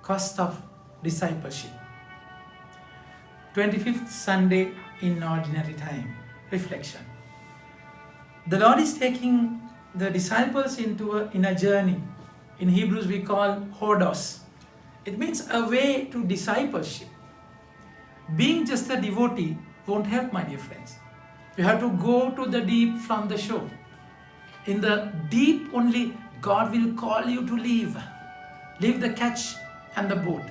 cost of discipleship. 25th Sunday in Ordinary Time. Reflection. The Lord is taking the disciples in a journey. In Hebrews we call hodos. It means a way to discipleship. Being just a devotee won't help, my dear friends. You have to go to the deep from the shore. In the deep only God will call you to leave. Leave the catch and the boat.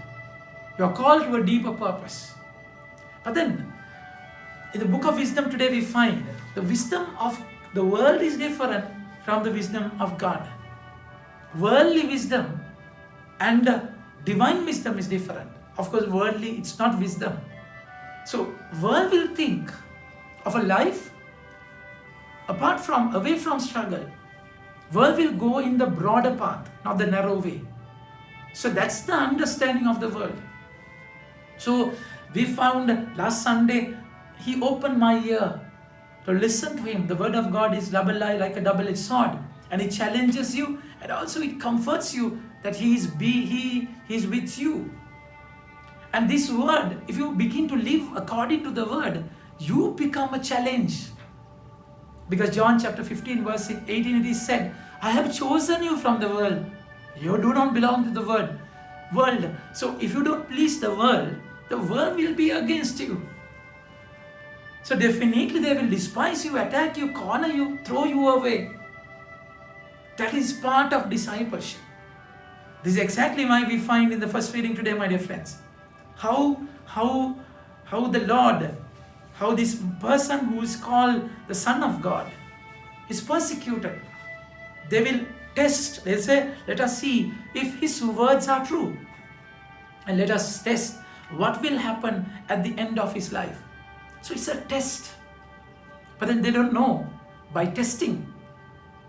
You are called to a deeper purpose. But then, in the book of wisdom today we find the wisdom of the world is different from the wisdom of God. Worldly wisdom and divine wisdom is different. Of course, worldly, it's not wisdom. So, world will think of a life away from struggle. World will go in the broader path, not the narrow way. So that's the understanding of the world. So we found last Sunday, he opened my ear to listen to him. The word of God is like a double-edged sword, and it challenges you, and also it comforts you that he is with you. And this word, if you begin to live according to the word, you become a challenge. Because John chapter 15 verse 18 it is said, I have chosen you from the world. You do not belong to the world. So if you don't please the world will be against you. So definitely they will despise you, attack you, corner you, throw you away. That is part of discipleship. This is exactly why we find in the first reading today, my dear friends, how the Lord, how this person who is called the Son of God is persecuted. They will test, they'll say, let us see if his words are true. And let us test what will happen at the end of his life. So it's a test. But then they don't know by testing.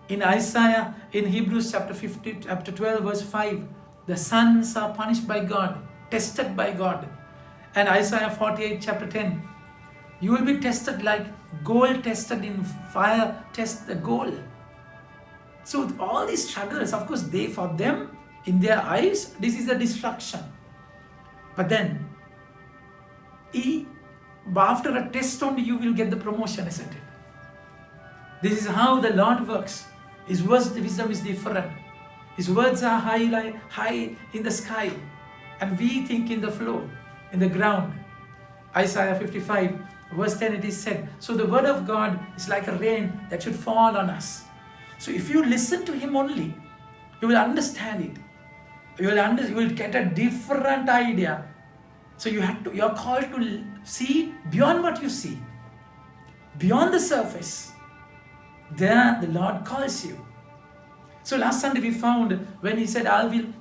In Isaiah, in Hebrews chapter 12 verse 5, the sons are punished by God, tested by God. And Isaiah 48 chapter 10, you will be tested like gold tested in fire, test the gold. So all these struggles, of course, for them, in their eyes, this is a destruction. But then, after a test only, you will get the promotion, isn't it? This is how the Lord works. His wisdom is different. His words are high in the sky, and we think in the floor, in the ground. Isaiah 55 verse 10 it is said, so the word of God is like a rain that should fall on us. So if you listen to him only, you will understand it. You will get a different idea. So you are called to see beyond what you see, beyond the surface. There the Lord calls you. So last Sunday we found when he said,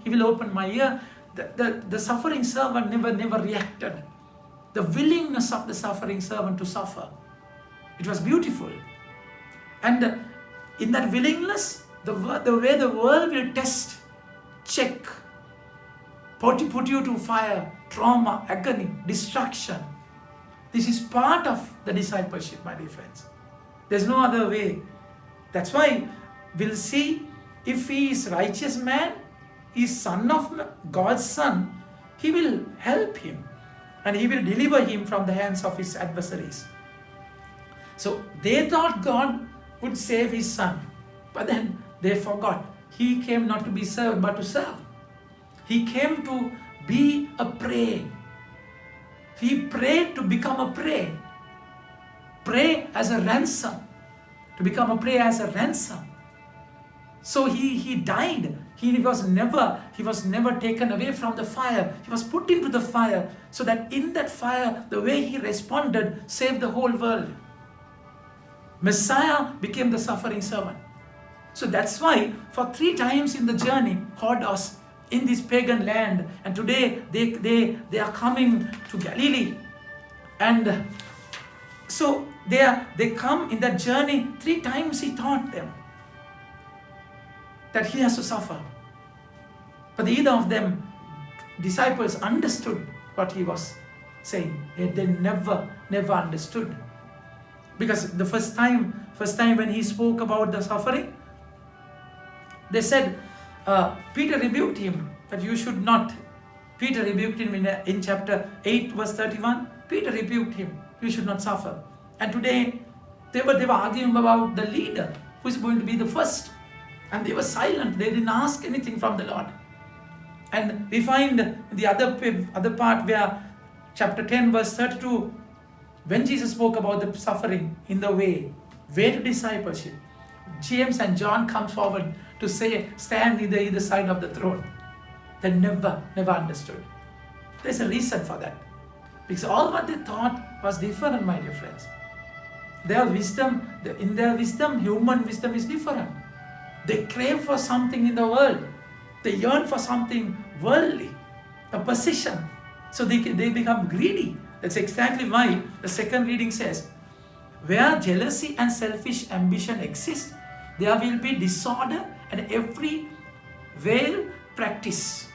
he will open my ear, the suffering servant never reacted. The willingness of the suffering servant to suffer. It was beautiful. And in that willingness, the way the world will test, check, put you to fire, trauma, agony, destruction. This is part of the discipleship, my dear friends. There's no other way. That's why we'll see if he is righteous man, he is son of God's son, he will help him and he will deliver him from the hands of his adversaries. So they thought God would save his son, but then they forgot. He came not to be served but to serve. He came to be a prey. He prayed to become a prey. Prey as a ransom. To become a prey as a ransom. So he died. He was never taken away from the fire. He was put into the fire so that in that fire, the way he responded saved the whole world. Messiah became the suffering servant. So that's why for 3 times in the journey, Hodos, in this pagan land, and today they are coming to Galilee. And so they come in that journey, 3 times he taught them that he has to suffer. But either of them, disciples, understood what he was saying. They never understood. Because the first time when he spoke about the suffering, they said, Peter rebuked him that you should not Peter rebuked him in chapter 8 verse 31. Peter rebuked him. You should not suffer. And today they were arguing about the leader who is going to be the first. And they were silent. They didn't ask anything from the Lord. And we find the other part where chapter 10 verse 32, when Jesus spoke about the suffering in the way to discipleship, James and John come forward to say, stand either side of the throne. They never understood. There's a reason for that. Because all what they thought was different, my dear friends. In their wisdom, human wisdom is different. They crave for something in the world. They yearn for something worldly, a position. So they become greedy. That's exactly why the second reading says, where jealousy and selfish ambition exist, there will be disorder and every vile practice.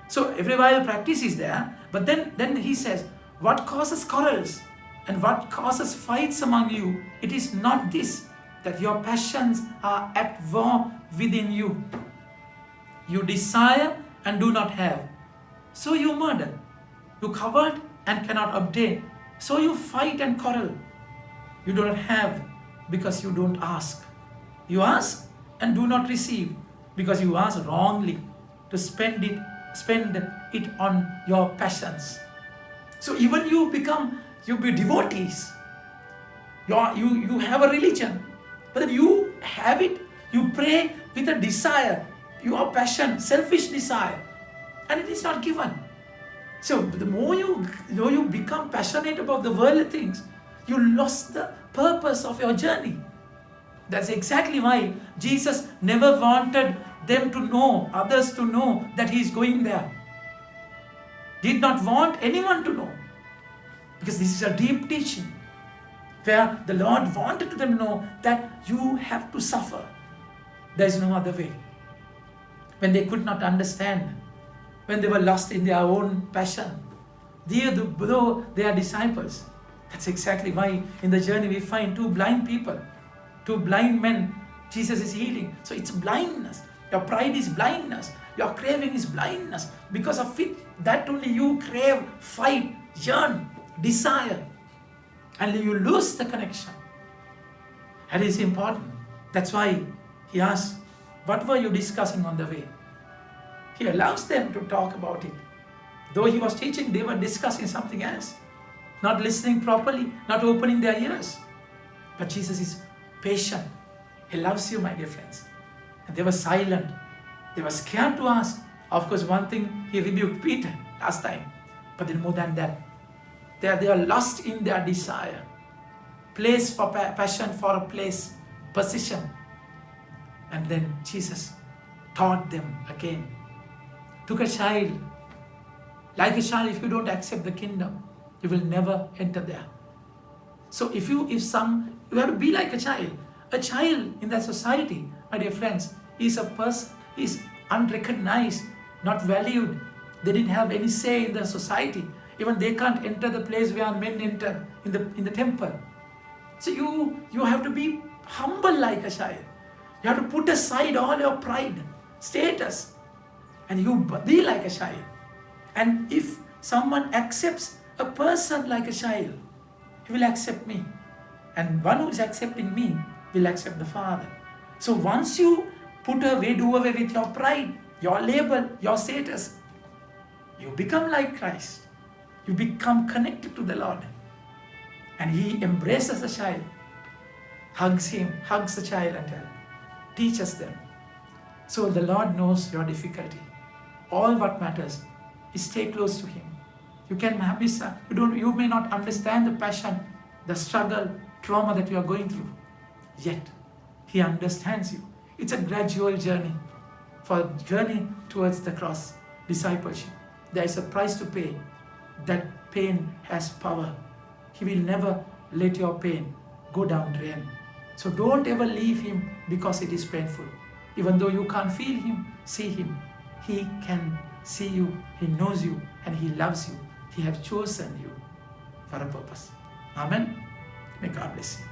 So every vile practice is there, but then he says, what causes quarrels and what causes fights among you? It is not this, that your passions are at war within you. You desire and do not have, so you murder. You covet and cannot obtain, so you fight and quarrel. You do not have because you don't ask. You ask and do not receive because you ask wrongly to spend it on your passions. So even you be devotees. You have a religion, but then you have it. You pray with a desire, your passion, selfish desire, and it is not given. So the more you become passionate about the worldly things, you lost the purpose of your journey. That's exactly why Jesus never wanted them to know, others to know that he is going there. Did not want anyone to know. Because this is a deep teaching where the Lord wanted them to know that you have to suffer. There is no other way. When they could not understand, when they were lost in their own passion, though they are disciples, that's exactly why in the journey we find two blind people, two blind men Jesus is healing. So it's blindness. Your pride is blindness. Your craving is blindness. Because of it, that only you crave, fight, yearn, desire. And you lose the connection. And it's important. That's why he asks, what were you discussing on the way? He allows them to talk about it. Though he was teaching, they were discussing something else. Not listening properly, not opening their ears. But Jesus is patient. He loves you, my dear friends. And they were silent. They were scared to ask. Of course, one thing, he rebuked Peter last time. But then more than that, they are lost in their desire. Place for passion for a place, position. And then Jesus taught them again. Took a child. Like a child, if you don't accept the kingdom, you will never enter there. So you have to be like a child. A child in that society, my dear friends, is a person, is unrecognized, not valued. They didn't have any say in the society. Even they can't enter the place where men enter in the temple. So you have to be humble like a child. You have to put aside all your pride, status, and you be like a child. And if someone accepts a person like a child, he will accept me. And one who is accepting me will accept the Father. So once you do away with your pride, your label, your status, you become like Christ. You become connected to the Lord. And he embraces the child, hugs the child and teaches them. So the Lord knows your difficulty. All what matters is stay close to him. You may not understand the passion, the struggle, trauma that you are going through. Yet, he understands you. It's a gradual journey towards the cross, discipleship. There is a price to pay. That pain has power. He will never let your pain go down drain. So don't ever leave him because it is painful. Even though you can't feel him, see him. He can see you, he knows you, and he loves you. He has chosen you for a purpose. Amen. May God bless you.